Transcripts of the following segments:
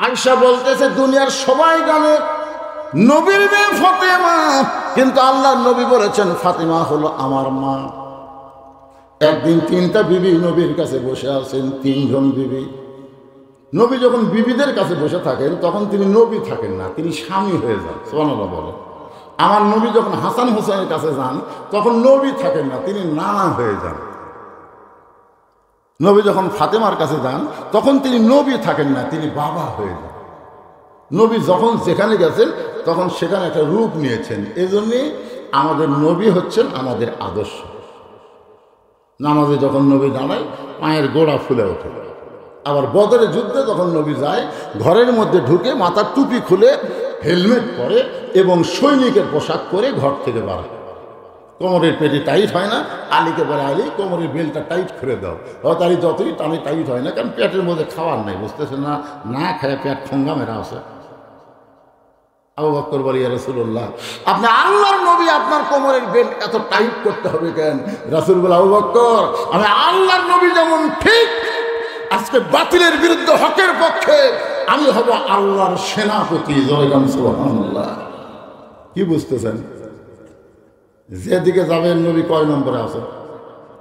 আয়েশা বলতেছে দুনিয়ার সবাই জানে নবীর মেয়ে ফাতেমা, কিন্তু আল্লাহর নবী বলেছেন ফাতেমা হলো আমার মা। একদিন তিনটা বিবি নবীর কাছে বসে আছেন, তিনজন বিবি। নবী যখন বিবিদের কাছে বসে থাকেন তখন তিনি নবী থাকেন না, তিনি স্বামী হয়ে যান। সুবহানাল্লাহ বলে। আমার নবী যখন হাসান হোসেনের কাছে যান তখন নবী থাকেন না, তিনি নানা হয়ে যান। নবী যখন ফাতেমার কাছে যান তখন তিনি নবী থাকেন না, তিনি বাবা হয়ে যান। নবী যখন যেখানে গেছেন তখন সেখানে একটা রূপ নিয়েছেন। এজন্যে আমাদের নবী হচ্ছেন আমাদের আদর্শ। নামাজে যখন নবী দাঁড়ায় পায়ের গোড়া ফুলে ওঠে। আবার বদরের যুদ্ধে যখন নবী যায় ঘরের মধ্যে ঢুকে মাথার টুপি খুলে হেলমেট পরে এবং সৈনিকের পোশাক পরে ঘর থেকে বাড়ায়। কোমরের পেটে টাইট হয় না, আলীকে বলে আলী কোমরের বেলটা টাইট করে দাও। হয়তো আলী যতই টানে টাইট হয় না, কারণ পেটের মধ্যে খাওয়ার নাই, বুঝতেছে না, না খায় পেট ঠোঙ্গা মেরা আছে। আবু বকর বলি ইয়া রাসূলুল্লাহ, আপনি আল্লাহর নবী, আপনার কোমরের বেল্ট এত টাইট করতে হবে কেন? রাসূল বলে আবু বকর, আমি আল্লাহর নবী যেমন ঠিক আজকে বাতিলের বিরুদ্ধে হকের পক্ষে, আমি হব আল্লাহর সেনাপতি। জয়গান সুবহানাল্লাহ। কি বুঝতেছেন? যেদিকে যাবেন নবী কয় নম্বরে আছে?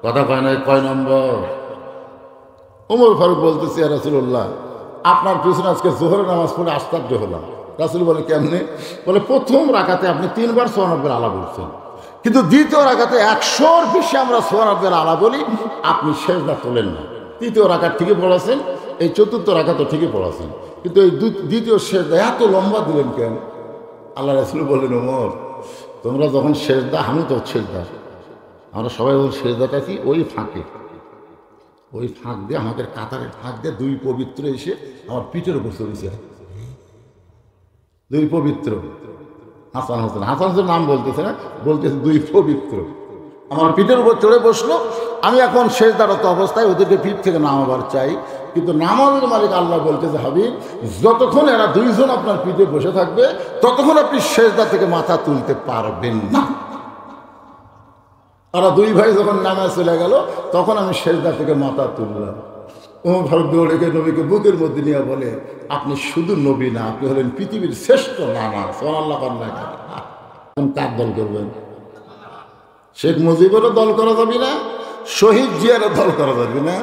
কথা কয় না, কয় নম্বর? ওমর ফারুক বলতেছি ইয়া রাসূলুল্লাহ, আপনার পিছনে আজকে জোহরের নামাজ পড়ে আশ্চর্য হলাম। রাসূল বলে কেমনে? বলে প্রথম রাকাতে আপনি 3 বার সুবহানাল্লাহ আলা বলছেন, কিন্তু দ্বিতীয় রাকাতে 100-র বেশি আমরা সুবহানাল্লাহ আলা বলি, আপনি সেজদা তোলেন না। তৃতীয় রাকাত ঠিকই পড়াছেন, এই চতুর্থ রাকাত ঠিকই পড়াছেন, কিন্তু এই দ্বিতীয় সেজদা এত লম্বা দিলেন কেন? আল্লাহ রাসূল বললেন ওমর, তোমরা যখন সেজদা, আমি তো সেজদা, আমরা সবাই যখন সেজদাটা কি ওই ফাঁকে, ওই ফাঁক দিয়ে আমাদের কাতারের ফাঁক দিয়ে দুই পবিত্র এসে আমার পিঠের উপর চলেছে। দুই পবিত্র হাসান হোসেন, হাসান হোসেন নাম বলতেছে না, বলতেছে দুই পবিত্র আমার পিঠের উপর চড়ে বসলো। আমি এখন সেজদারত অবস্থায় ওদেরকে পিঠ থেকে নামাবার চাই, কিন্তু নামাজের মালিক আল্লাহ বলতেছে হাবিব, যতক্ষণ এরা দুইজন আপনার পিঠে বসে থাকবে ততক্ষণ আপনি সেজদা থেকে মাথা তুলতে পারবেন না। ওরা দুই ভাই যখন নামাজ চলে গেল তখন আমি সেজদা থেকে মাথা তুললাম। ওমর ফারুক দৌড়ে নবীকে বুকের মধ্যে নিয়ে বলে, আপনি শুধু নবী না, আপনি হলেন পৃথিবীর শ্রেষ্ঠ নানা। সুবহানাল্লাহ। কার দল করবেন? শেখ মুজিবেরও দল করা যাবে না, শহীদ জিয়ারও দল করা যাবে না,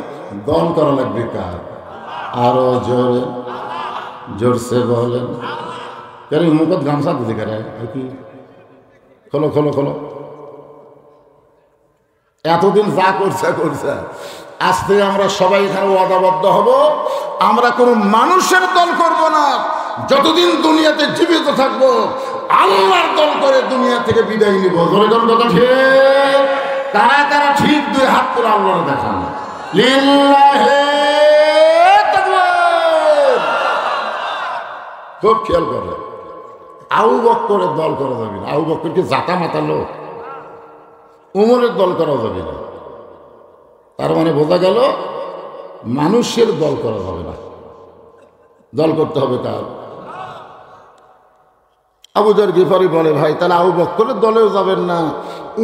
দল করা লাগবে কার? আরো জোরে জোরসে বলেন। কেন মুখত গামছা দিতে কারে? কি খোলো খোলো খোলো। এতদিন যা করছে করছে, আজ থেকে আমরা সবাই এখানে ওয়াদাবদ্ধ হব, আমরা কোনো মানুষের দল করব না। যতদিন দুনিয়াতে জীবিত থাকবো আল্লাহর দল করে দুনিয়া থেকে বিদায় নিব। ধরে কোন কথা ঠিক? তারা তারা ঠিক দুই হাত করে আল্লাহর দেখান, লিল্লাহি তাকবীর। খুব খেয়াল করে, আবু বকরের দল করা যাবে না। আবু বকর কি জাতা মাতা লোক? উমরের দল করা যাবে না। তার মানে বোঝা গেল মানুষের দল করা যাবে না, দল করতে হবে কার? আবু যর গিফারি বলে, ভাই তাহলে আবু বকরের দলেও যাবেন না,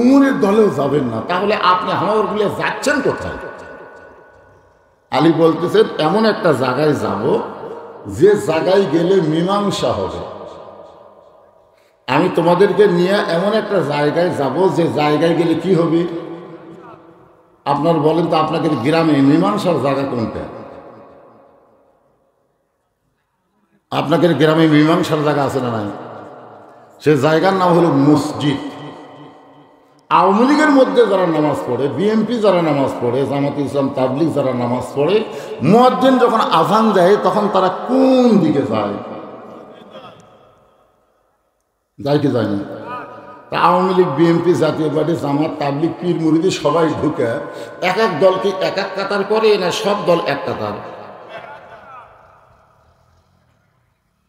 উমরের দলেও যাবেন না, তাহলে আপনি হামারগুলো যাচ্ছেন কোথায়? আলী বলতেছেন এমন একটা জায়গায় যাব যে জায়গায় গেলে মীমাংসা হবে। আমি তোমাদেরকে নিয়ে এমন একটা জায়গায় যাব যে জায়গায় গেলে কি হবে? আপনার বলেন তো, আপনাদের গ্রামে মীমাংসার জায়গা কোনটা? আপনাদের গ্রামে মীমাংসার জায়গা আছে না নাই? সে জায়গার নাম হলো মসজিদ। আওয়ামী লীগের মধ্যে যারা নামাজ পড়ে, বিএনপি যারা নামাজ পড়ে, জামাতে ইসলাম তাবলিগ যারা নামাজ পড়ে, মুয়াজ্জিন যখন আজান দেয় তখন তারা কোন দিকে যায়? যায় কি যায় না? তা আওয়ামী লীগ, বিএনপি, জাতীয় পার্টি, জামাত, তাবলিগ, পীর মুরিদি সবাই ঢুকে এক এক দলকে এক এক কাতার করে, না সব দল এক কাতার?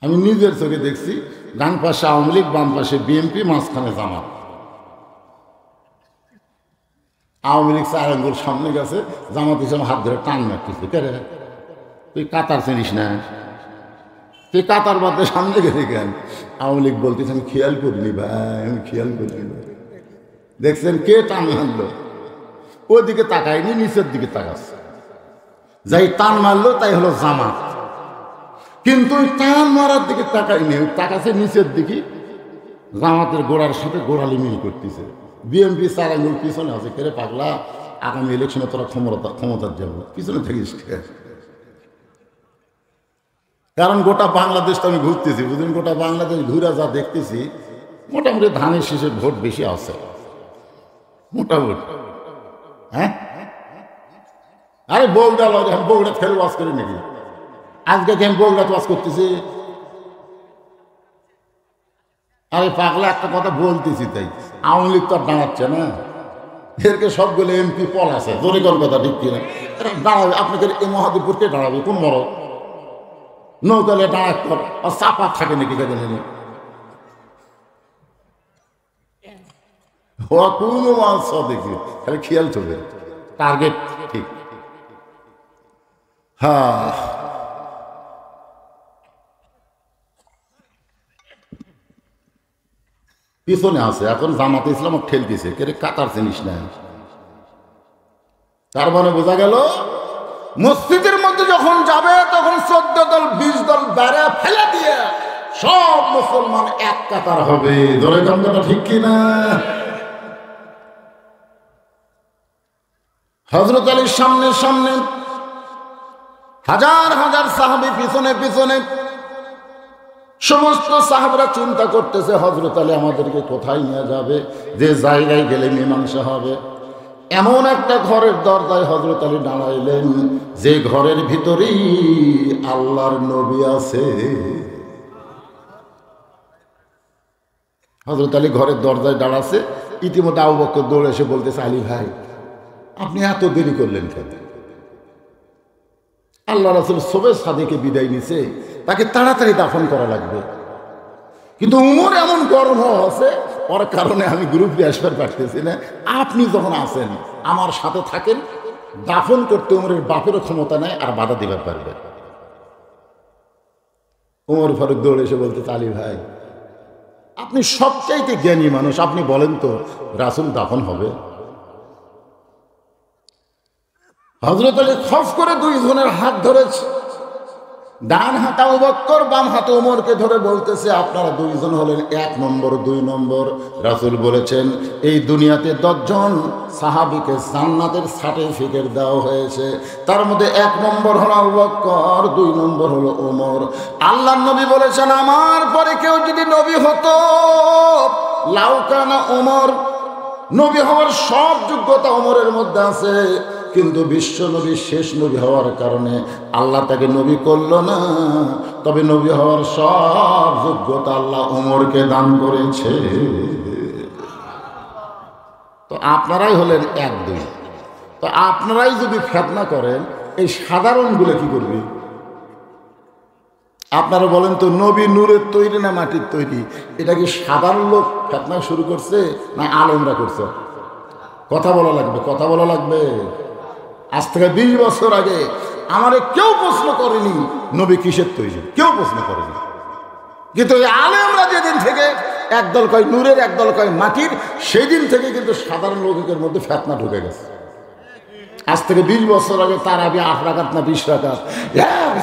আমি নিজের চোখে দেখছি, ডান পাশে আওয়ামী লীগ, বাম পাশে বিএনপি, মাঝখানে জামাত। আওয়ামী লীগ 4 আঙ্গুল সামনে গেছে, জামাত ইসলাম হাত ধরে টান মারতেছে, কে রে তুই কাতার চিনিস না? তুই কাতার বাদে সামনে গেছে কেন? আওয়ামী লীগ বলতেছে আমি খেয়াল করিনি ভাই, আমি খেয়াল করিনি। দেখছেন কে টান মারলো? ওইদিকে তাকায়নি, নিচের দিকে তাকাচ্ছে। যাই টান মারলো তাই হলো জামাত। কিন্তু ওই টান মারার দিকে তাকাই নেই, তাকাছে নিচের দিকে, জামাতের গোড়ার সাথে গোড়ালি মিল করতেছে। বিএনপি চালাইনুর পিছনে আছে, কেরে পাগলা, আগামী ইলেকশনে তোরা ক্ষমতার যাবো, পিছনে থাকিস। কারণ গোটা বাংলাদেশ তো আমি ঘুরতেছি, বুঝলেন, গোটা বাংলাদেশ ঘুরে যা দেখতেছি, মোটামুটি ধানের শীষের ভোট বেশি আছে মোটামুটি। হ্যাঁ, আরে বগুড়া লড়ে, আমি বগুড়া খেলে ওয়াজ করি নাকি? আজকে কি আমি বগুড়াতে ওয়াজ করতেছি? আরে পাগলা, একটা কথা বলতেছি, তাই আওয়ামী লীগ তো আর দাঁড়াচ্ছে না, এরকে সবগুলো এমপি পল আছে, জোরে কোন কথা ঠিক কিনা? এরা দাঁড়াবে, আপনাকে এই মহাদেবপুরকে দাঁড়াবে কোন মরদ? নৌকালে দাঁড়াক কর, আর চাপা থাকে নাকি কেন? কোনো মাছ দেখি, খালি খেয়াল চলবে, টার্গেট ঠিক। হ্যাঁ, পিছনে আছে এখন জামাতে ইসলাম ঠেলতেছে, কে কাতার জিনিস নাই। তার মানে বোঝা গেল মসজিদের মধ্যে যখন যাবে তখন 14 দল 20 দল বেড়ে ফেলে দিয়ে সব মুসলমান এক কাতার হবে। ধরে কথাটা ঠিক কিনা? হযরত আলীর সামনে সামনে হাজার হাজার সাহাবী পিছনে পিছনে, সমস্ত সাহাবরা চিন্তা করতেছে হযরত আলী আমাদেরকে কোথায় নিয়ে যাবে, যে জায়গায় গেলে মীমাংসা হবে। এমন একটা ঘরের দরজায় হযরত আলী দাঁড়াইলেন, যে ঘরের ভিতরেই আল্লাহর নবী আছে। হযরত আলী ঘরের দরজায় দাঁড়াচ্ছে, ইতিমধ্যে আবু বকর দৌড়ে এসে বলতেছে, আলী ভাই আপনি এত দেরি করলেন কেন? আল্লাহ রাসূল সবে সাদিকে বিদায় নিছে, তাকে তাড়াতাড়ি দাফন করা লাগবে। কিন্তু উমর এমন গরম আছে, ওর কারণে আমি গ্রুপে আসবার পারতেছি না। আপনি যখন আছেন আমার সাথে থাকেন, দাফন করতে উমরের বাপেরও ক্ষমতা নেই আর বাধা দিবার পারবে। উমর ফারুক দৌড়ে এসে বলতে, আলী ভাই আপনি সবচাইতে জ্ঞানী মানুষ, আপনি বলেন তো রাসূল দাফন হবে? হযরত আলী খফ করে দুইজনের হাত ধরেছে, ডান হাতে আবু বকর, বাম হাতে ওমরকে ধরে বলতেছে, আপনারা দুইজন হলেন 1 নম্বর 2 নম্বর। রাসূল বলেছেন এই দুনিয়াতে 10 জন সাহাবীকে জান্নাতের সার্টিফিকেট দেওয়া হয়েছে, তার মধ্যে 1 নম্বর হলো আবু বকর, 2 নম্বর হলো ওমর। আল্লাহর নবী বলেছেন আমার পরে কেউ যদি নবী হতো লাউকানা ওমর, নবী হওয়ার সব যোগ্যতা ওমরের মধ্যে আছে, কিন্তু বিশ্ব নবী শেষ নবী হওয়ার কারণে আল্লাহ তাকে নবী করল না, তবে নবী হওয়ার সব যোগ্যতা আল্লাহ ওমরকে দান করেছে। তো আপনারাই হলেন 1 2। তো আপনারাই যদি ফিতনা করেন, এই সাধারণগুলো কি করবে? আপনারা বলেন তো, নবী নূরের তৈরি না মাটির তৈরি? এটা কি সাধারণ লোক ফিতনা শুরু করছে না আলেমরা করছে? কথা বলা লাগবে, কথা বলা লাগবে। আজ থেকে 20 বছর আগে আমারে কেউ প্রশ্ন করেনি নবী কিসের তৈরি, কেউ প্রশ্ন করেনি। কিন্তু এই আলেমরা যেদিন থেকে একদল কয় নূরের, একদল কয় মাটির, সেই দিন থেকে কিন্তু সাধারণ লোকের মধ্যে ফিতনা ঢুকে গেছে। আজ থেকে 20 বছর আগে তার আগে 8 রাকাত না 20 রাকাত,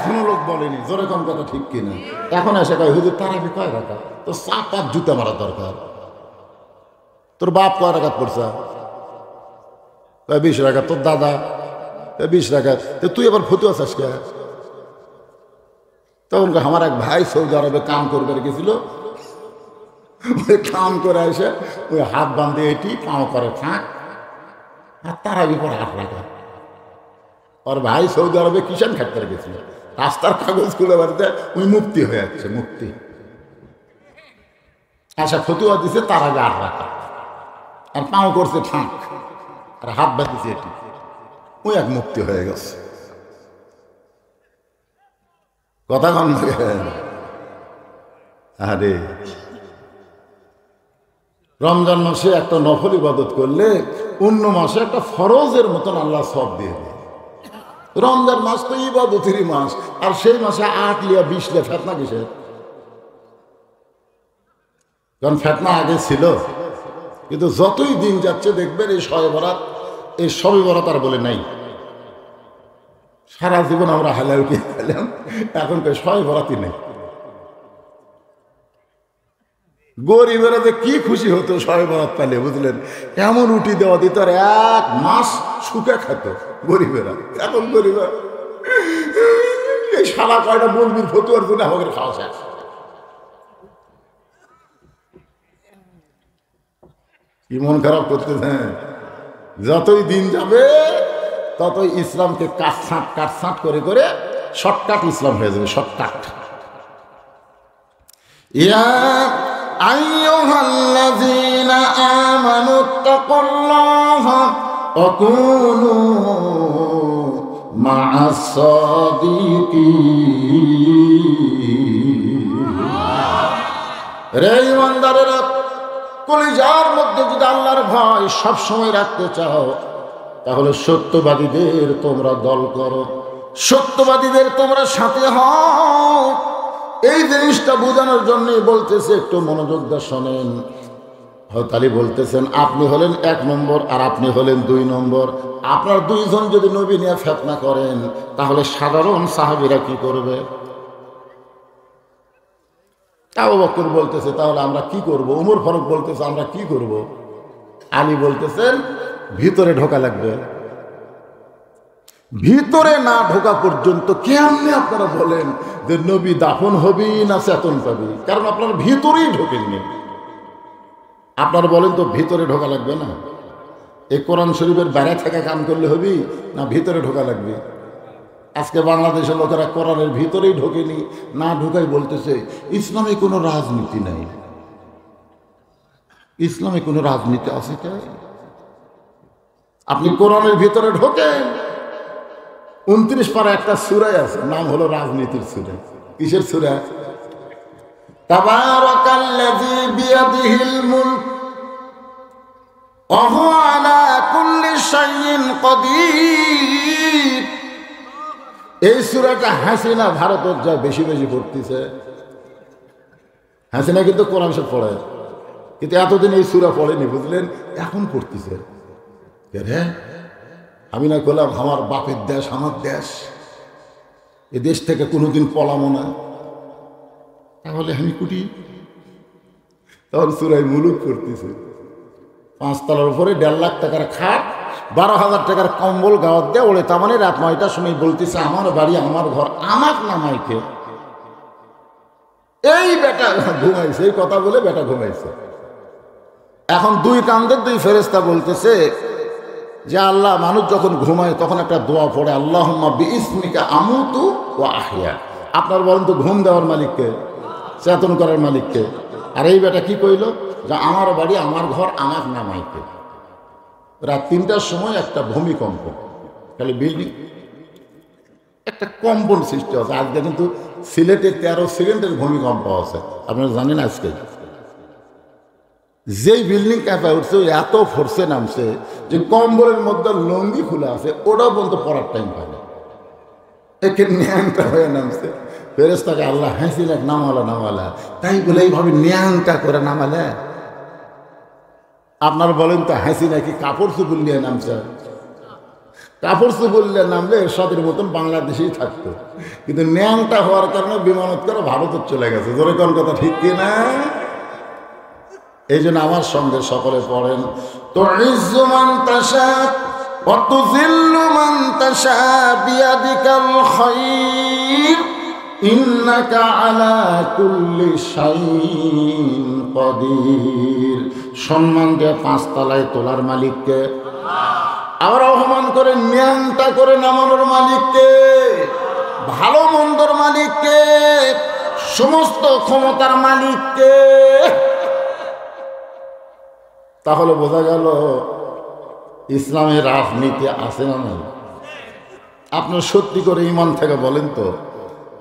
কোনো লোক বলেনি। জোরে কম কথা ঠিক কিনা? এখন এসে কয় হুজুর তার আগে কয় রাকাত? তো 7-8 জুতা মারা দরকার। তোর বাপ কয় রাকাত পড়ছে? 20 রাকাত। তোর দাদা 20 রাকাত। তো তুই আবার ফতুয়া চাস কে? তখন আমার এক ভাই সৌদি আরবে কাম করবে গেছিল, ওই কাম করে এসে ওই হাত বাঁধে এটি পাও করে ফাঁক, আর তার আগে পরে 8 রাকাত। ওর ভাই সৌদি আরবে কিষান খাটতে গেছিল, রাস্তার কাগজ খুলে বাড়িতে ওই মুক্তি হয়ে যাচ্ছে, মুক্তি। আচ্ছা ফতুয়া দিছে তার আগে 8 রাকাত, আর পাও করছে ফাঁক, আর হাত বাঁধিছে এটি, ওই এক মুক্তি হয়ে গেছে। কথা কন আরে রমজান মাসে একটা নফল ইবাদত করলে অন্য মাসে একটা ফরজের মতন আল্লাহ সব দিয়ে দেয়। রমজান মাস তো ইবাদতেরই মাস, আর সেই মাসে 8 লিয়া 20 লিয়া ফেতনা কিসের? কারণ ফেতনা আগে ছিল, কিন্তু যতই দিন যাচ্ছে দেখবেন এই শবে বরাত, এই শবে বরাত আর বলে নাই। সারা জীবন আমরা হালাল কি খেলাম, এখন তো সয় বরাতি নেই। গরিবেরা যে কি খুশি হতো সয় বরাত পালে, বুঝলেন? এমন রুটি দেওয়া দিত আর 1 মাস শুকে খেত গরিবেরা। এখন গরিবেরা এই সারা কয়টা বলবির ফতুয়ার জন্য আমাদের খাওয়া শেষ। কি মন খারাপ করতেছেন? যতই দিন যাবে ততই ইসলামকে কাটছাঁট করে করে শর্টকাট ইসলাম হয়ে যাবে, শর্টকাট। ইয়া আইয়ুহাল্লাযীনা আমানুত্তাকুল্লাহা ওয়া কুনু মা'আস সাদিকিন। রে ঈমানদারেরা, কলিজার মধ্যে যদি আল্লাহর ভয় সবসময় রাখতে চাও, তাহলে সত্যবাদীদের তোমরা দল করো, সত্যবাদীদের তোমরা সাথে হও। এই জিনিসটা বোঝানোর জন্যই বলতেছে, একটু মনোযোগ দিয়ে শোনেন। হয়তো আলী বলতেছেন আপনি হলেন 1 নম্বর আর আপনি হলেন 2 নম্বর। আপনার 2 জন যদি নবী নিয়ে ফিতনা করেন, তাহলে সাধারণ সাহাবীরা কি করবে? আবু বকর বলতেছে তাহলে আমরা কি করব? উমর ফারুক বলতেছে আমরা কি করব? আলী বলতেছেন ভিতরে ঢোকা লাগবে। ভিতরে না ঢোকা পর্যন্ত কেমনে আপনারা বলেন যে নবী দাফন হবি না চেতন পাবি? কারণ আপনারা ভিতরেই ঢোকেননি। আপনারা বলেন তো ভিতরে ঢোকা লাগবে না? এই কোরআন শরীফের বাইরে থেকে কাম করলে হবি না ভিতরে ঢোকা লাগবে? আজকে বাংলাদেশের লোকেরা কোরআনের ভিতরেই ঢোকেনি, না ঢোকাই বলতেছে ইসলামে কোনো রাজনীতি নাই। ইসলামে কোনো রাজনীতি আছে কে? আপনি কোরআনের ভিতরে ঢোকেন, 29 পারা একটা সূরা আছে, নাম হলো রাজনীতির সূরা। কিসের সূরা? তাবারাকাল্লাযী বিয়াদিহিল মুলক ওয়া হুয়া আলা কুল্লি শাইইন কাদির। এই সূরাটা হাসিনা ভারতের যা বেশি বেশি পড়তেছে। হাসিনা কিন্তু কোরআন শরীফ পড়ে, কিন্তু এতদিন এই সূরা পড়েনি, বুঝলেন? এখন পড়তেছে। রে আমি না করলাম আমার বাপের দেশ, আমার দেশ, এ দেশ থেকে কোনোদিন পলামো না, তাহলে আমি কুটি। তখন সূরা মুলুক পড়তেছে। 5 তলার উপরে 1.5 লাখ টাকার খাট, 12,000 টাকার কম্বল গাওয়াত দেয় ওড়ে। তার মানে রাত 9টার সময় বলতেছে আমার বাড়ি আমার ঘর, আমার নামাইকে। এই বেটা ঘুমাইছে, এই কথা বলে বেটা ঘুমাইছে। এখন 2 কান্দের 2 ফেরেশতা বলতেছে যে আল্লাহ মানুষ যখন ঘুমায় তখন একটা দোয়া পড়ে, আল্লাহুম্মা বিইসমিকা আমুতু ওয়া আহইয়া। আপনার বলেন তো ঘুম দেওয়ার মালিককে, চেতন করার মালিককে? আর এই বেটা কি কইল যে আমার বাড়ি আমার ঘর, আমার নামাইকে। রাত 3টার সময় একটা ভূমিকম্প, খালি বিল্ডিং একটা কম্পন সৃষ্টি হচ্ছে। আজকে কিন্তু সিলেটে 13 সেকেন্ডের ভূমিকম্প আছে, আপনারা জানেন। আজকে যেই বিল্ডিং কাঁপা উঠছে এত ফোর্সে নামছে যে কম্বলের মধ্যে লঙ্গি খুলে আছে, ওটাও পর্যন্ত পড়ার টাইম পায় না, একে ন্যাংটা হয়ে নামছে। ফেরেশতাকে আল্লাহ হাসিলেন নামালা, তাই বলে এইভাবে ন্যাংটা করে নামালে। আপনার বলেন তো হাসি নাকি কাপড় চুপুর নিয়ে নামছে? কাপড় চুপুর নিয়ে নামলে এরশাদের মতন বাংলাদেশেই থাকতো, কিন্তু ন্যাংটা হওয়ার কারণে বিমানত করে ভারতে চলে গেছে। ধরে কোন কথা ঠিক কিনা? এই জন্য আমার সঙ্গে সকলে পড়েন, তুইজ্জু মান তাশা ওয়া তুযিল্লু মান তাশা বিয়াদিকাল খায়র ইন্নাকা আলা কুল্লি শাইইন কাদির। সম্মান দিয়ে 5 তলায় তোলার মালিককে, আবার অপমান করে ন্যাংটা করে নামানোর মালিককে, ভালো মন্দর মালিককে, সমস্ত ক্ষমতার মালিককে। তাহলে বোঝা গেল ইসলামের রাজনীতি আছে না নাই? আপনার সত্যি করে ইমান থেকে বলেন তো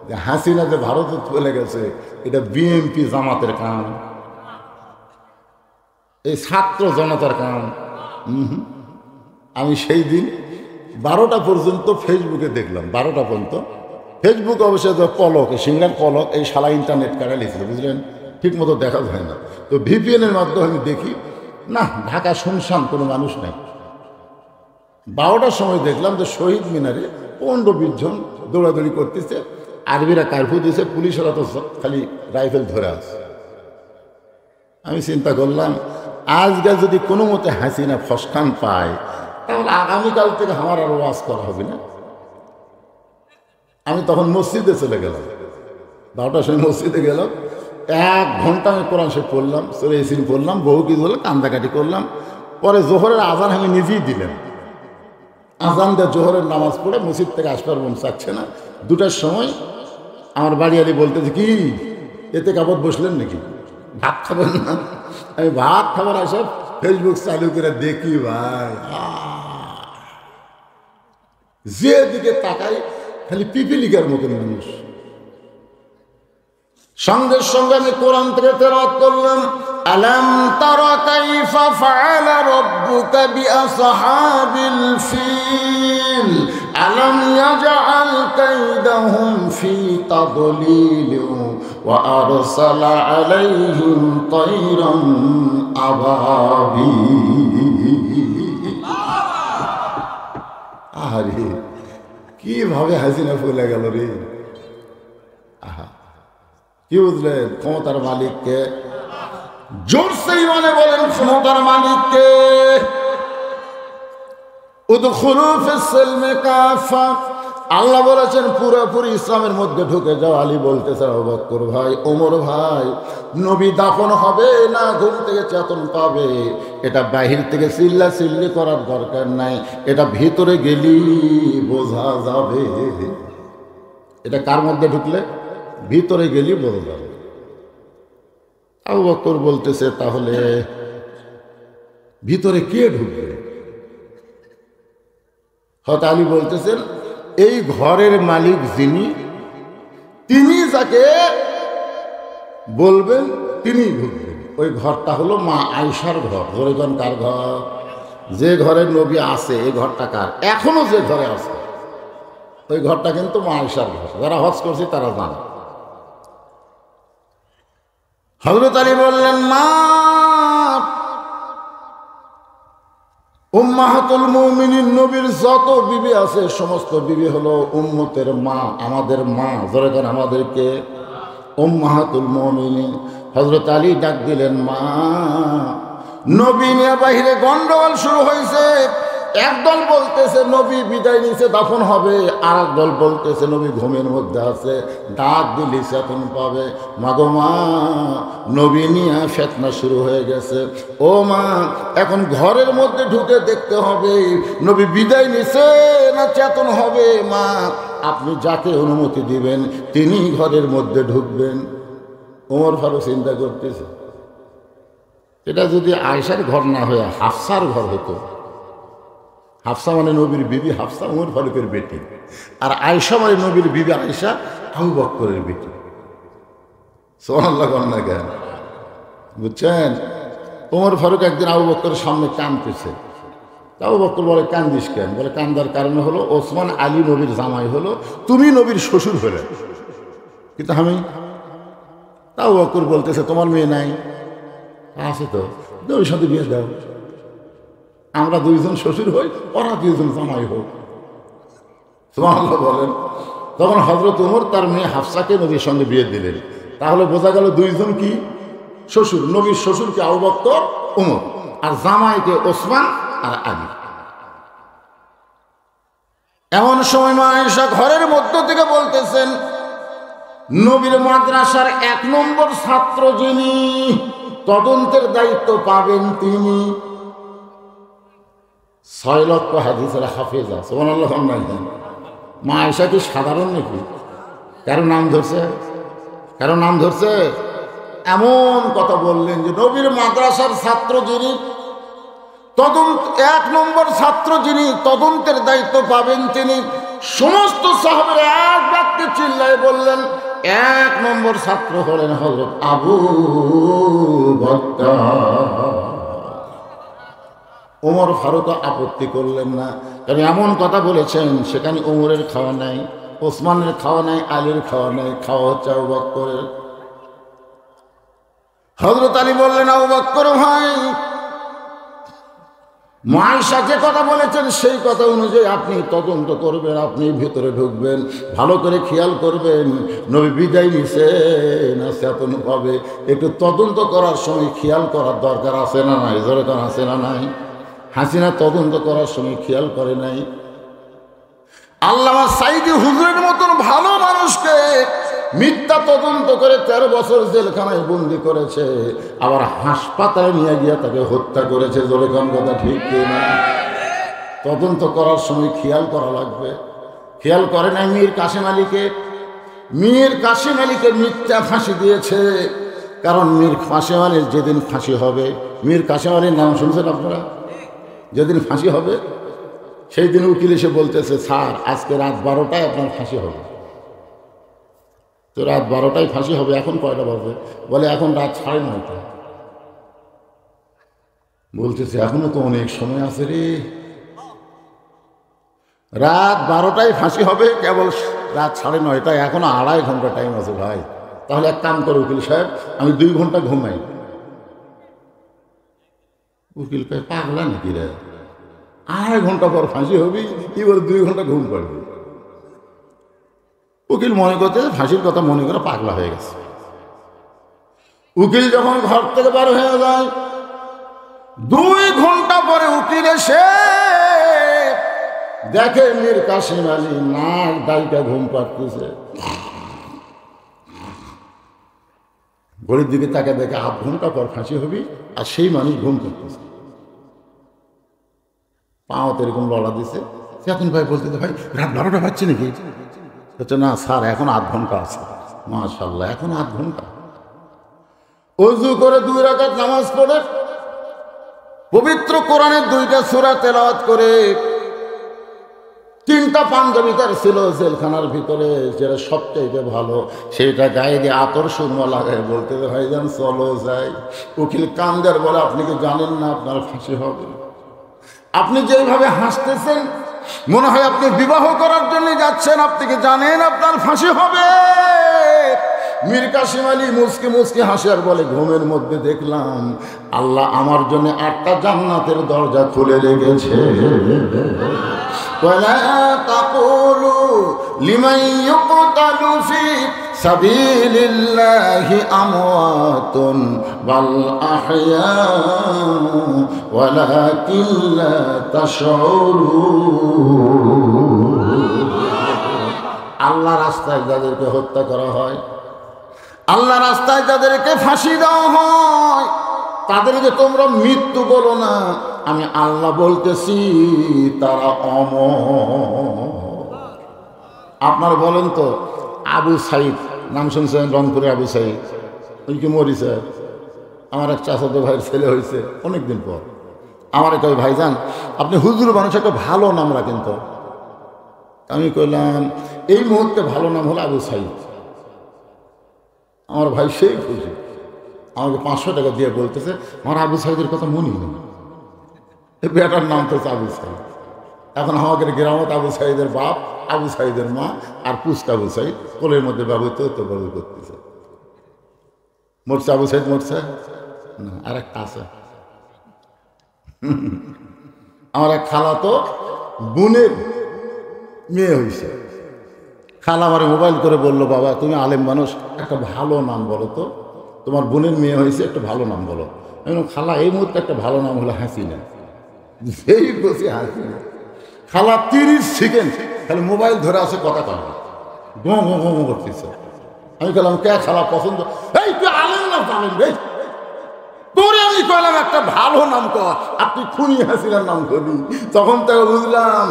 যে হাসিনা যে ভারতে চলে গেছে এটা বিএনপি জামাতের কাম, এই ছাত্র জনতার কাম? আমি সেই দিন 12টা পর্যন্ত ফেসবুকে দেখলাম, 12টা পর্যন্ত ফেসবুক অবশ্যই পলক, সিঙ্গার পলক, এই শালা ইন্টারনেট কাটা লিখছিল, বুঝলেন? ঠিক মতো দেখা যায় না। তো ভিপিএনের মাধ্যমে আমি দেখি না, ঢাকা শুনশান, কোনো মানুষ নেই। 12টার সময় দেখলাম যে শহীদ মিনারে 15-20 জন দৌড়াদৌড়ি করতেছে, আরবিরা কারফিউ দিয়েছে, পুলিশেরা তো খালি রাইফেল ধরে আছে। আমি চিন্তা করলাম আজকে যদি কোনো মতে হাসিনা ফসকান পায় তাহলে আগামীকাল থেকে আমার আর ওয়াজ করা হবে না। আমি তখন মসজিদে চলে গেলাম, 12টার সময় মসজিদে গেলাম, 1 ঘন্টা আমি কোরআন শরীফ পড়লাম, সূরা ইয়াসিন পড়লাম, বহু কিছু হলো, কান্দাকাটি করলাম। পরে জোহরের আজান আমি নিজেই দিলেন, আজান দিয়ে জোহরের নামাজ পড়ে মসজিদ থেকে আসবার মন চাচ্ছে না। 2টার সময় আমার বাড়ি আলি বলতেছে, কি এতে কাপড় বসলেন নাকি, ভাত খাবেন না? আমি ভাত খাবার আসে ফেসবুক চালু করে দেখি, ভাই যেদিকে তাকাই খালি পিপিলিকার মতন মানুষ। সঙ্গে সঙ্গে আমি কোরআন থেকে তেলাওয়াত করলাম, আলাম তারা কাইফা ফাআলা রাব্বুকা বিআসহাবিল ফিল আলাম ইয়াজআল কাইদাহুম ফি তাদলিল ওয়া আরসালা আলাইহিম তায়রান আবাবিল। আরে কিভাবে হাসিনা ফুলে গেল রে! আহা, কি বুঝলেন? ক্ষমতার মালিককে জোরসে ইমানে বলেন, ক্ষমতার মালিককে। উদখুলু ফিস-সিলমি কাফা, আল্লাহ বলেছেন পুরোপুরি ইসলামের মধ্যে ঢুকে যাও। আলী বলতেছে, আবু বকর ভাই, ওমর ভাই, নবী দাফন হবে না ঘুম থেকে চেতন পাবে, এটা বাহির থেকে চিল্লা চিল্লি করার দরকার নাই, এটা ভিতরে গেলি বোঝা যাবে। এটা কার মধ্যে ঢুকলে? ভিতরে গেলি বোঝা যাবে। আবু বকর বলতেছে, তাহলে ভিতরে কে ঢুকবে? হযরত আলী বলতেছেন, এই ঘরের মালিক যিনি, তিনি যাকে বলবেন তিনি ঢুকবেন। ওই ঘরটা হলো মা আয়েশার ঘর। জোরেগণ কার ঘর? যে ঘরে নবী আছে, এই ঘরটা কার? এখনো যে ঘরে আছে ওই ঘরটা কিন্তু মা আয়েশার ঘর। যারা হজ করছে তারা জানে। হযরত আলী বললেন, মা উম্মাহাতুল মুমিনিন, নবীর যত বিবি আছে সমস্ত বিবি হলো উম্মতের মা, আমাদের মা। জোরেগণ আমাদেরকে উম্মাহাতুল মুমিনিন। হযরত আলী ডাক দিলেন, মা। নবী নিয়ে বাহিরে গন্ডগোল শুরু হয়েছে। একদল বলতেছে নবী বিদায় নিছে, দাফন হবে, আর একদল বলতেছে নবী ঘুমের মধ্যে আছে, ডাক দিলি চেতন পাবে। মাগো মা, নবী নিয়ে ফিতনা শুরু হয়ে গেছে। ও মা, এখন ঘরের মধ্যে ঢুকে দেখতে হবে নবী বিদায় নিছে না চেতন হবে। মা, আপনি যাকে অনুমতি দিবেন তিনি ঘরের মধ্যে ঢুকবেন। ওমর ফারুক চিন্তা করতেছে, এটা যদি আয়েশার ঘর না হয়ে হাফসার ঘর হতো। হাফসা মানে নবীর বিবি, হাফসা ওমর ফারুকের বেটি, আর আয়েশা মানে নবীর বিবি আয়েশা আবু বকরের বেটি। সুবহানাল্লাহ না কেন? বুঝছেন? ওমর ফারুক একদিন আবু বকরের সামনে কাঁদতেছে। আবু বকর বলে, কান্দিস কেন? বলে, কান্দার কারণে হলো ওসমান আলী নবীর জামাই হলো, তুমি নবীর শ্বশুর হলে, কিন্তু আমি। আবু বকর বলতেছে, তোমার মেয়ে নাই? আছে তো, ওর সাথে বিয়ে দাও, আমরা 2 জন শ্বশুর হই, ওরা 2 জন জামাই হোক। সুবহানাল্লাহ বলেন। তখন হযরত ওমর তার মেয়ে হাফসাকে নবীর সঙ্গে বিয়ে দিলেন। তাহলে বোঝা গেল 2 জন কি শ্বশুর। নবীর শ্বশুরকে আবু বকর, ওমর, আর জামাইকে ওসমান আর আলী। এমন সময় মা আয়েশা ঘরের মধ্য থেকে বলতেছেন, নবীর মাদ্রাসার 1 নম্বর ছাত্র যিনি, তদন্তের দায়িত্ব পাবেন তিনি। 6 লক্ষ হাদিসের হাফেজা। সুবহানাল্লাহ। মা আয়েশা কি সাধারণ নাকি? কারো নাম ধরছে? কারো নাম ধরছে? এমন কথা বললেন যে নবীর মাদ্রাসার ছাত্র যিনি, তদন্ত 1 নম্বর ছাত্র যিনি, তদন্তের দায়িত্ব পাবেন তিনি। সমস্ত সাহাবারা এক বাক্যে চিল্লায় বললেন, 1 নম্বর ছাত্র হলেন হযরত আবু বকর। ওমর ফারুক আপত্তি করলেন না, কারণ এমন কথা বলেছেন সেখানে ওমরের খাওয়া নাই, ওসমানের খাওয়া নাই, আলীর খাওয়া নাই, খাওয়া হচ্ছে আবু বকরের। হযরত আলী বললেন, আবু বকর ভাই, মায়েশা যে কথা বলেছেন সেই কথা অনুযায়ী আপনি তদন্ত করবেন, আপনি ভিতরে ঢুকবেন, ভালো করে খেয়াল করবেন। নবী বিদায় নিছেন পাবে, একটু তদন্ত করার সময় খেয়াল করার দরকার আছে না নাই? দরকার আছে না নাই? হাসিনা তদন্ত করার সময় খেয়াল করে নাই। আল্লামা সাইদি হুজুরের মতন ভালো মানুষকে মিথ্যা তদন্ত করে 13 বছর জেলখানায় বন্দি করেছে, আবার হাসপাতালে নিয়ে গিয়ে তাকে হত্যা করেছে। জোরে কোন কথা ঠিক কিনা? তদন্ত করার সময় খেয়াল করা লাগবে। খেয়াল করে নাই মীর কাসেম আলীকে? মীর কাসেম আলীকে মিথ্যা ফাঁসি দিয়েছে, কারণ মীর কাসেম আলীর যেদিন ফাঁসি হবে, মীর কাসেম আলীর নাম শুনছেন আপনারা? যেদিন ফাঁসি হবে সেই দিন উকিল এসে বলতেছে, স্যার আজকে রাত 12টায় আপনার ফাঁসি হবে। তো রাত 12টায় ফাঁসি হবে, এখন কয়টা বাজে? বলে এখন রাত 9:30। বলতেছে এখনো তো অনেক সময় আছে রে, রাত 12টায় ফাঁসি হবে, কেবল রাত 9:30, এখনো 2.5 ঘন্টা টাইম আছে ভাই। তাহলে এক কাম করো উকিল সাহেব, আমি 2 ঘন্টা ঘুমাই। উকিল কয় পাগলা নাকি রে, 2.5 ঘন্টা পর ফাঁসি হবি, এবার 2 ঘন্টা ঘুম পাড়বি। উকিল মনে করতে ফাঁসির কথা মনে করে পাগলা হয়ে গেছে। উকিল যখন ঘর থেকে বার হয়ে যায়, 2 ঘন্টা পরে উকিল এসে দেখে মীর কাসেম আলী নাক ডাইটা ঘুম পাড়তেছে। ঘড়ির দিকে তাকে দেখে 8 ঘন্টা পর ফাঁসি হবি, আর সেই মানুষ ঘুম করতেছে, পাওতে এরকম লড়া দিছে। চেতন ভাই বলতেছে, ভাই রাত 12টা বাজছে নাকি? বলছে না স্যার, এখন 8 ঘন্টা আছে। মাশাআল্লাহ, এখন 8 ঘন্টা। ওযু করে 2 রাকাত নামাজ পড়ে, পবিত্র কোরআনের 2টা সূরা তেলাওয়াত করে, 3টা পাঞ্জাবি তার ছিল জেলখানার ভিতরে, যেটা সবচাইতে ভালো, সেটা গায়ে দিয়ে আতর সুরমা লাগায় বলতে, ভাইজান চলো যাই। উকিল কান্দার বলে, আপনি কি জানেন না আপনার ফাঁসি হবে? আপনি যেভাবে হাসতেছেন মনে হয় আপনি বিবাহ করার জন্য যাচ্ছেন, আপনি কি জানেন আপনার ফাঁসি হবে? মীর কাসেম আলী মুচকি মুচকি হাসে আর বলে, ঘুমের মধ্যে দেখলাম আল্লাহ আমার জন্য 8টা জান্নাতের দরজা খুলে রেখেছে। ওয়ালা তাকুলু লিমান ইউকতালু ফি সাবিলিল্লাহি আমওয়াতুন বাল আহইয়া ওয়ালাকিন লা তাশউরুন। আল্লাহ রাস্তায় যাদেরকে হত্যা করা হয়, আল্লাহ রাস্তায় যাদেরকে ফাঁসি দেওয়া হয়, তাদেরকে তোমরা মৃত্যু বলো না, আমি আল্লাহ বলতেছি তারা অমর। আপনারা বলেন তো, আবু সাইদ নাম শুনছেন? রংপুরে আবু সাইদ, ওই কি মরিছে? আমার এক চাচাতো ভাইয়ের ছেলে হয়েছে অনেকদিন পর। আমার কই, ভাইজান আপনি হুজুর মানুষ, একটা ভালো নাম রাখেন তো। আমি কইলাম এই মুহূর্তে ভালো নাম হলো আবু সাইদ। আমার ভাই সেই খুশি, আমাকে 500 টাকা দিয়ে বলতেছে, আমার আবু সাইদের কথা মনে নেই, বেটার নাম তো আবু সাইদ। এখন আমাদের গ্রামত আবু সাইদের বাপ, আবু সাইদের মা আর পুস্ত আবু সাইদ কোলের মধ্যে ব্যবহৃত তো ব্যবহার করতেছে। মরছে আবু সাইদ, মরছে না, আর একটা আছে। আমার এক খালা তো বোনের মেয়ে হয়েছে। খালা আমার মোবাইল করে বললো, বাবা তুমি আলেম মানুষ, একটা ভালো নাম বলো তো, তোমার বোনের মেয়ে হয়েছে, একটা ভালো নাম বলো। আমি বললাম, খালা এই মুহূর্তে একটা ভালো নাম হলো হাসিনা। যেই বসে হাসিনা, খালা 30 সেকেন্ড খালি মোবাইল ধরে আছে, কথা কয় না, গো গো গো করতেছে। আমি বললাম, কে খালা পছন্দ? এই তুই আলেম না জানেন রে, তোরে আমি কইলাম একটা ভালো নাম কর, আপনি খুনি হাসিনার নাম করবি। তখন তো বুঝলাম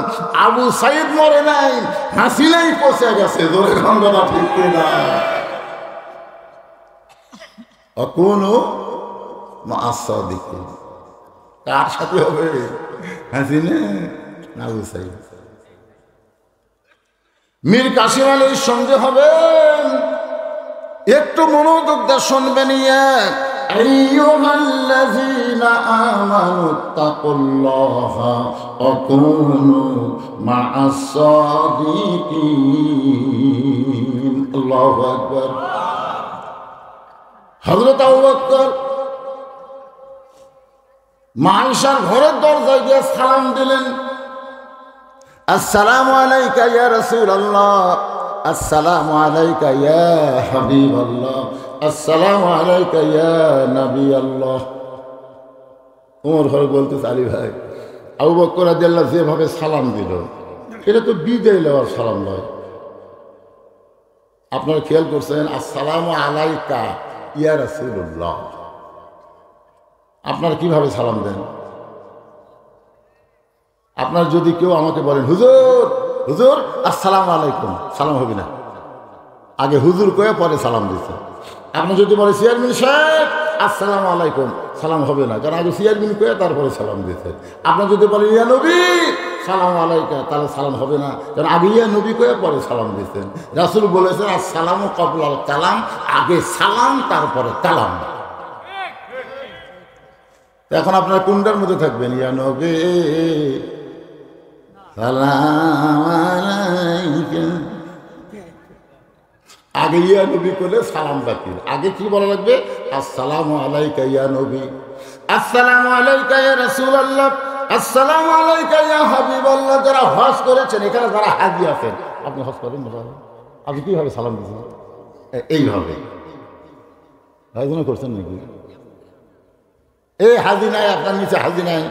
আবু সাইদ মরে নাই, হাসিনাই পচে গেছে। ধরে খন্ডনা ঠিক না, কোনো আশা দেখি কার সাথে হবে, হাসিনা না আবু সাইদ? মীর কাসেম আলীর সঙ্গে হবেন, একটু মনোযোগ দিয়ে শুনবেন। আইয়ুহাল্লাযীনা আমানুত্তাকুল্লাহা ওয়া কুনু মা'আস সাদিকিন। আল্লাহু আকবার। হযরত আবু বকর মা আয়েশার ঘরের দরজায় গিয়ে সালাম দিলেন, আসসালামু আলাইকা ইয়া রাসূলুল্লাহ, আসসালামু আলাইকা ইয়া হাবিবাল্লাহ, আসসালামু আলাইকা ইয়া নবী আল্লাহ। ওমর ফারুক বলতেছে, আলী ভাই, আবু বকর রাদিয়াল্লাহু যেভাবে সালাম দিল, এটা তো বিদায় নেওয়ার সালাম নয়। আপনারা খেয়াল করছেন, আসসালামু আলাইকা ইয়া রাসূলুল্লাহ, আপনারা কিভাবে সালাম দেন? আপনার যদি কেউ আমাকে বলেন, হুজুর হুজুর আসসালামু আলাইকুম, সালাম হবে না, আগে হুজুর কয়ে পরে সালাম দিচ্ছে। আপনি যদি বলে চেয়ারম্যান সাহেব আসসালামু আলাইকুম, সালাম হবে না, কারণ আগে চেয়ারম্যান কয়ে তারপরে সালাম দিচ্ছে। আপনার যদি বলে ইয়া নবী সালাম আলাইকা, তাহলে সালাম হবে না, কারণ আগে ইয়া নবী কয়ে পরে সালাম দিচ্ছেন। রাসূল বলেছেন আসসালামু ক্বাবলাল কালাম, আগে সালাম তারপরে কালাম। এখন আপনারা কোনটার মধ্যে থাকবেন? ইয়া নবী সালাম আলাইকা, আগে ইয়া নবী করলে সালাম বাতিল, আগে কি বলা লাগবে? আসসালামু আলাইকা ইয়া নবী, আসসালামু আলাইকা ইয়া রাসূলুল্লাহ, আসসালামু আলাইকা ইয়া হাবিবাল্লাহ। যারা হজ করেছেন, এখানে যারা হাজি আছেন, আপনি হজ করেন, আপনি কিভাবে সালাম দিচ্ছেন? এইভাবে হাজিনা করছেন নাকি? এই হাজি নাই, আপনার নিচে হাজি নাই।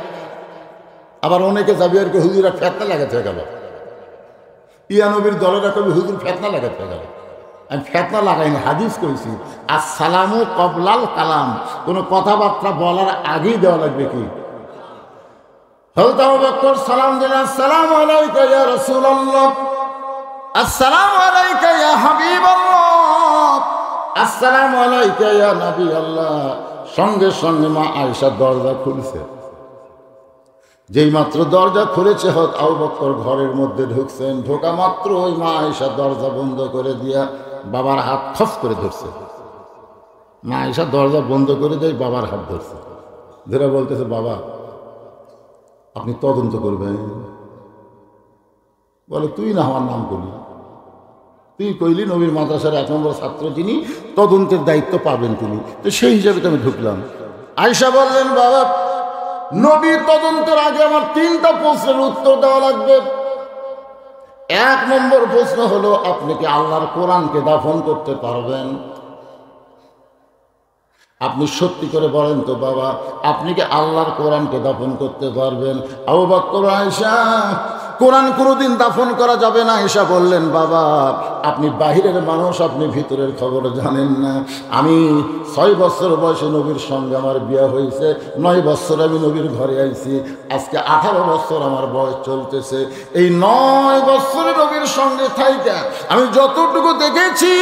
আবার অনেকে যাবি আর কি হুজুরা ফেতনা লাগাতে গেল, ইয়া নবীর দলেরা কবি হুজুর ফেতনা লাগাতে গেল। আমি ফেতনা লাগাইনি, হাদিস করেছি আসসালামু ক্বাবলাল কালাম, কোনো কথাবার্তা বলার আগেই দেওয়া লাগবে কি? হযরত আবু বকর সালাম দিলেন, আসসালামু আলাইকা ইয়া রাসূলুল্লাহ, আসসালামু আলাইকা ইয়া হাবিবাল্লাহ, আসসালামু আলাইকা ইয়া নবী আল্লাহ। সঙ্গে সঙ্গে মা আয়েশা দরজা খুলছে। যেই মাত্র দরজা খুলেছে হযরত আবু বকর ঘরের মধ্যে ঢুকছেন, ঢোকা মাত্র ওই মা আয়েশা দরজা বন্ধ করে দিয়া বাবার হাত খস করে ধরছে। মা আয়েশা দরজা বন্ধ করে দেয়, বাবার হাত ধরছে, ধরে বলতেছে, বাবা আপনি তদন্ত করবেন। বলে, তুই না আমার নাম করলি, তুই কইলি নবীর মাদ্রাসার 1 নম্বর ছাত্র যিনি, তদন্তের দায়িত্ব পাবেন তিনি, তো সেই হিসাবে তো আমি ঢুকলাম। আয়েশা বললেন, বাবা নবীর তদন্তের আগে আমার 3টা প্রশ্নের উত্তর দেওয়া লাগবে। 1 নম্বর প্রশ্ন হলো, আপনি কি আল্লাহর কোরআনকে দাফন করতে পারবেন? আপনি সত্যি করে বলেন তো বাবা, আপনি কি আল্লাহর কোরআনকে দাফন করতে পারবেন? আবু বকর, আয়েশা, কোরআন কোনোদিন দাফন করা যাবে না। আয়েশা বললেন, বাবা আপনি বাহিরের মানুষ, আপনি ভিতরের খবর জানেন না। আমি 6 বছর বয়সে নবীর সঙ্গে আমার বিয়ে হয়েছে, 9 বছর আমি নবীর ঘরে আইছি, আজকে 18 বছর আমার বয়স চলতেছে। এই 9 বছরে নবীর সঙ্গে থাইকা আমি যতটুকু দেখেছি,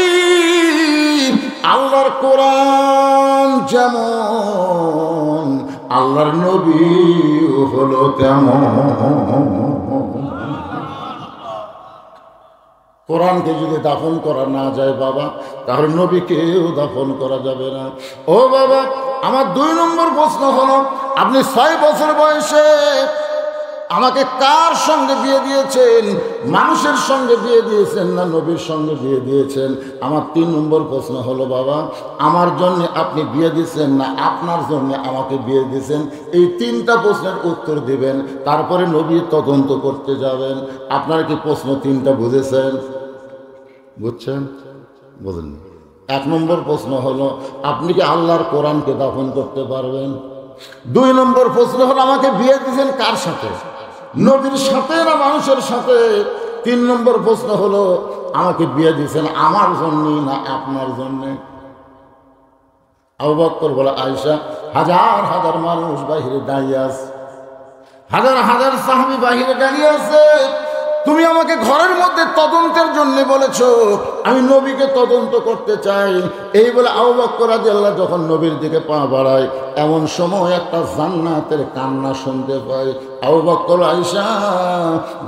আল্লাহর কোরআন যেমন, আল্লাহর নবী হলো তেমন। কোরআনকে যদি দাফন করা না যায় বাবা, তাহলে নবীকেও দাফন করা যাবে না। ও বাবা, আমার 2 নম্বর প্রশ্ন হলো, আপনি 6 বছর বয়সে আমাকে কার সঙ্গে বিয়ে দিয়েছেন? মানুষের সঙ্গে বিয়ে দিয়েছেন না নবীর সঙ্গে বিয়ে দিয়েছেন? আমার 3 নম্বর প্রশ্ন হলো, বাবা আমার জন্য আপনি বিয়ে দিয়েছেন না আপনার জন্য আমাকে বিয়ে দিয়েছেন? এই 3টা প্রশ্নের উত্তর দিবেন, তারপরে নবীর তদন্ত করতে যাবেন। আপনারা কি প্রশ্ন 3টা বুঝেছেন? বুঝছেন? বুঝলেন? 1 নম্বর প্রশ্ন হলো, আপনি কি আল্লাহর কোরআনকে দাফন করতে পারবেন? 2 নম্বর প্রশ্ন হলো, আমাকে বিয়ে দিয়েছেন কার সাথে? নবীর সাথে না মানুষের সাথে? 3 নম্বর প্রশ্ন হলো, আমাকে বিয়ে দিয়েছেন আমার জন্য না আপনার জন্য? আবু বকর বলে, আয়েশা হাজার হাজার মানুষ বাহিরে দাঁড়িয়ে আছে, হাজার হাজার সাহাবী বাহিরে দাঁড়িয়ে আছে, তুমি আমাকে ঘরের মধ্যে তদন্তের জন্য বলেছো, আমি নবীকে তদন্ত করতে চাই। এই বলে আবু বকর রাদিয়াল্লাহু যখন নবীর দিকে পা বাড়ায়, এমন সময় একটা জান্নাতের কান্না শুনতে পায়। আবু বকর আয়েশা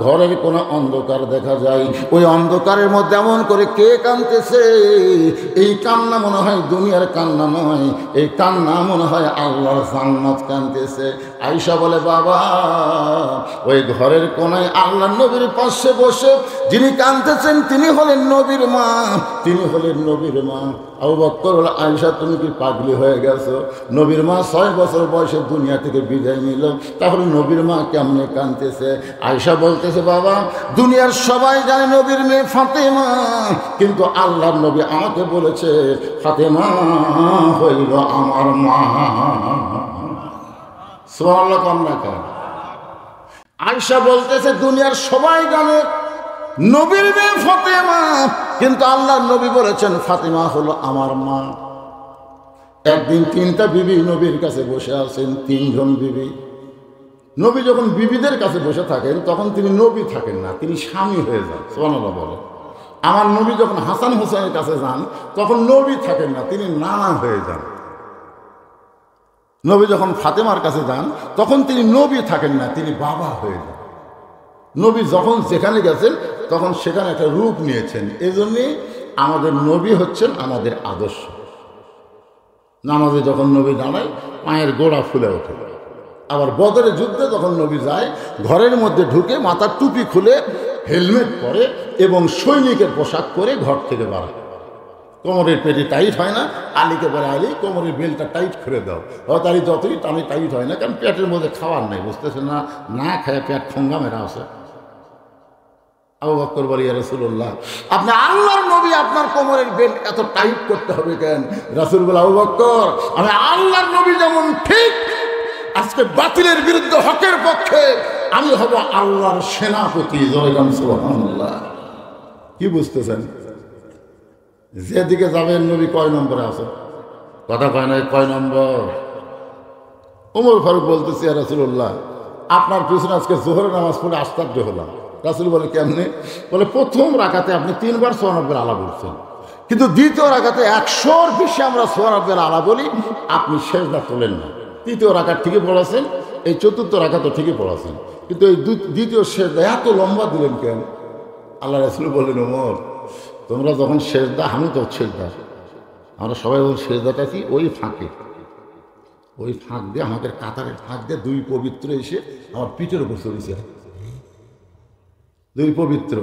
ঘরের কোনো অন্ধকার দেখা যায়, ওই অন্ধকারের মধ্যে এমন করে কে কাঁদতেছে, এই কান্না মনে হয় দুনিয়ার কান্না নয়, এই কান্না মনে হয় আল্লাহর জান্নাত কাঁদতেছে। আয়েশা বলে বাবা, ওই ঘরের কোনায় আল্লাহ নবীর পাশে বসে যিনি কাঁদতেছেন তিনি হলেন নবীর মা, তিনি হলেন নবীর মা। আবু বকর বলে আয়েশা তুমি কি পাগলি হয়ে গেছো? নবীর মা 6 বছর বয়সে দুনিয়া থেকে বিদায় নিল, তাহলে নবীর মা কেমনে কাঁদতেছে? আয়েশা বলতেছে বাবা, দুনিয়ার সবাই জানে নবীর মেয়ে ফাতেমা, কিন্তু আল্লাহর নবী আমাকে বলেছে ফাতেমা হইল আমার মা। সুবহানাল্লাহ কন্যা কেন? আয়েশা বলতেছে দুনিয়ার সবাই জানে নবীর মেয়ে ফাতেমা, কিন্তু আল্লাহর নবী বলেছেন ফাতেমা হলো আমার মা। একদিন 3টা বিবি নবীর কাছে বসে আছেন, 3 জন বিবি। নবী যখন বিবিদের কাছে বসে থাকেন তখন তিনি নবী থাকেন না, তিনি স্বামী হয়ে যান। সুবহানাল্লাহ বলে। আমার নবী যখন হাসান হোসেনের কাছে যান তখন নবী থাকেন না, তিনি নানা হয়ে যান। নবী যখন ফাতেমার কাছে যান তখন তিনি নবী থাকেন না, তিনি বাবা হয়ে যান। নবী যখন যেখানে গেছেন তখন সেখানে একটা রূপ নিয়েছেন। এই জন্যে আমাদের নবী হচ্ছেন আমাদের আদর্শ। নামাজে যখন নবী দাঁড়ায় পায়ের গোড়া ফুলে ওঠে। আবার বদরে যুদ্ধে যখন নবী যায় ঘরের মধ্যে ঢুকে মাথার টুপি খুলে হেলমেট পরে এবং সৈনিকের পোশাক পরে ঘর থেকে বাড়ায়। কোমরের পেটে টাইট হয় না, আলীকে বলে আলী কোমরের বেলটা টাইট করে দাও। হয়তো আলী যতই টানে টাইট হয় না, কারণ পেটের মধ্যে খাবার নেই, বুঝতেছে না, না খায় পেট ঠোঙ্গা মেরা আছে। আবু বকর বলে ইয়া রাসূলুল্লাহ, আপনি আল্লাহর নবী, আপনার কোমরের বেল্ট এত টাইট করতে হবে কেন? রাসূল বলে আবু বকর, আমি আল্লাহর নবী যেমন ঠিক আজকে বাতিলের বিরুদ্ধে হকের পক্ষে, আমি হব আল্লাহর সেনাপতি। সুবহানাল্লাহ। কি বুঝতেছেন? যেদিকে যাবেন নবী কয় নম্বরে আছে? কথা কয় না, কয় নম্বর? ওমর ফারুক বলতেছে ইয়া রাসূলুল্লাহ, আপনার পিছনে আজকে জোহরের নামাজ পড়ে আশ্চর্য হলাম। রাসূল বলে কেমনে? বলে প্রথম রাকাতে আপনি 3 বার সুবহানাল্লাহ আলা বলছেন, কিন্তু দ্বিতীয় রাকাতে 100-র বেশি আমরা সুবহানাল্লাহ আলা বলি, আপনি সেজদা তোলেন না। তৃতীয় রাকাত ঠিকই পড়াছেন, এই চতুর্থ রাকাতও ঠিকই পড়াছেন, কিন্তু এই দ্বিতীয় সেজদা এত লম্বা দিলেন কেন? আল্লাহ রাসূল বললেন ওমর, তোমরা যখন সেজদা, আমি তো সেজদা, আমরা সবাই যখন সেজদাটা কি ওই ফাঁকে, ওই ফাঁক দিয়ে আমাদের কাতারের ফাঁক দিয়ে 2 পবিত্র এসে আমার পিঠের উপর চলেছে। 2 পবিত্র।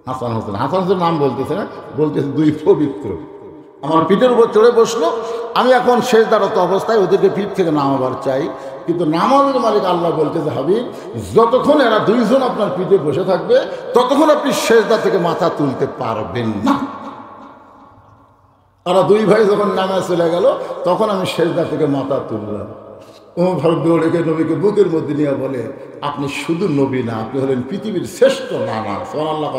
হাসান হোসেন, হাসান হোসেন নাম বলতেছে না, বলতেছে 2 পবিত্র আমার পিঠের উপর চড়ে বসলো। আমি এখন সেজদারত অবস্থায় ওদেরকে পিঠ থেকে নামাবার চাই, কিন্তু নামাজের মালিক আল্লাহ বলতেছে হাবিব, যতক্ষণ এরা 2 জন আপনার পিঠে বসে থাকবে ততক্ষণ আপনি সেজদা থেকে মাথা তুলতে পারবেন না। ওরা 2 ভাই যখন নামায় চলে গেল তখন আমি সেজদা থেকে মাথা তুললাম। ওমর ফারুক দৌড়ে নবীকে বুকের মধ্যে নিয়ে বলে, আপনি শুধু নবী না, আপনি হলেন পৃথিবীর শ্রেষ্ঠ নানা। সুবহানাল্লাহ।